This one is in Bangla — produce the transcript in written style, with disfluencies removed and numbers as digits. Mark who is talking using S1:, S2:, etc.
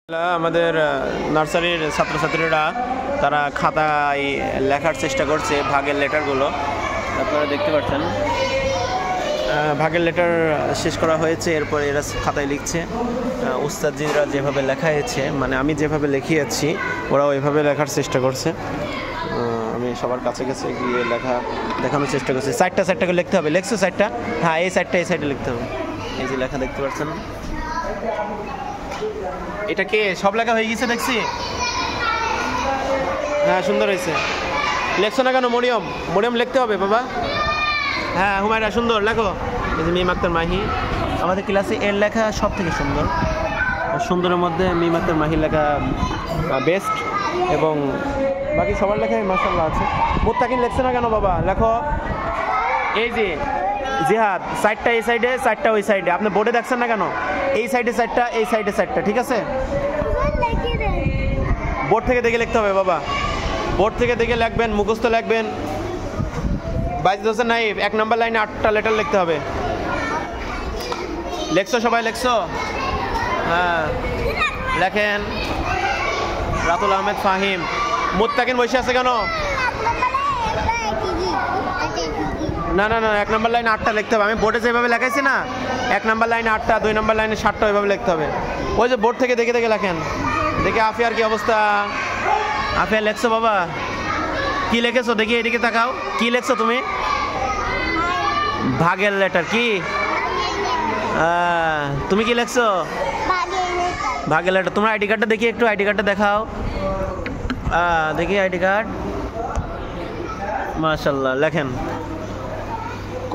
S1: আমাদের নার্সারির ছাত্রছাত্রীরা তারা খাতায় লেখার চেষ্টা করছে ভাগের লেটারগুলো। আপনারা দেখতে পাচ্ছেন ভাগের লেটার শেষ করা হয়েছে, এরপর এরা খাতায় লিখছে। উস্তাদজিরা যেভাবে লেখাইছে, মানে আমি যেভাবে লিখিয়েছি ওরা ওইভাবে লেখার চেষ্টা করছে। আমি সবার কাছে কাছে গিয়ে লেখা দেখানোর চেষ্টা করছি। সাইডটা করে লিখতে হবে। লিখছো সাইডটা? হ্যাঁ, এই সাইডে লিখতে হবে। এই যে লেখা দেখতে পাচ্ছেন, এটা কে? সব লেখা হয়ে গেছে দেখছি। হ্যাঁ, সুন্দর হয়েছে। লেখছো না কেন? মরিয়ম লিখতে হবে বাবা। হ্যাঁ হুমায়রা, সুন্দর লেখো। এই যে মিম আক্তার মাহি আমাদের ক্লাসে, এর লেখা সব থেকে সুন্দর। সুন্দরের মধ্যে মিম আক্তার মাহির লেখা বেস্ট, এবং বাকি সবার লেখায় মাশাআল্লাহ আছে। মুত্তাকিন লিখছে না কেন বাবা? লেখো। এই যে জিহাদ, সাইডটা এই সাইডে, সাইডটা ওই সাইডে। আপনি বোর্ডে দেখছেন না কেন? এই সাইডে সাইডটা, এই সাইডে সাইডটা, ঠিক আছে? বোর্ড থেকে দেখে লিখতে হবে বাবা। বোর্ড থেকে দেখে লিখবেন, মুখস্থ লিখবেন। বাইজিদ হোসেন নাইব, 1 নম্বর লাইনে 8টা লেটার লিখতে হবে। লেখছো সবাই? লেখছো? হ্যাঁ লেখেন। রাতুল আহমেদ ফাহিম। মুত্তাকিন বসে আছে কেন? না 1 নম্বর লাইনে 8টা লিখতে হবে। আমি বোর্ডে যেভাবে লেখাইছি না, 1 নম্বর লাইনে 8টা, 2 নম্বর লাইনে 7টা, ওইভাবে লিখতে হবে। ওই যে বোর্ড থেকে দেখে লেখেন। দেখে আফিয়ার কি অবস্থা? আফিয়া লেখছো বাবা? কি লিখেছো দেখি, এদিকে তাকাও। কি লিখছো তুমি? ভাগের লেটার। কি তুমি কি লিখছো? ভাগের লেটার। তোমার আইডি কার্ডটা দেখি, একটু আইডি কার্ডটা দেখাও। দেখি আইডি কার্ড। মাশাআল্লাহ, লেখেন।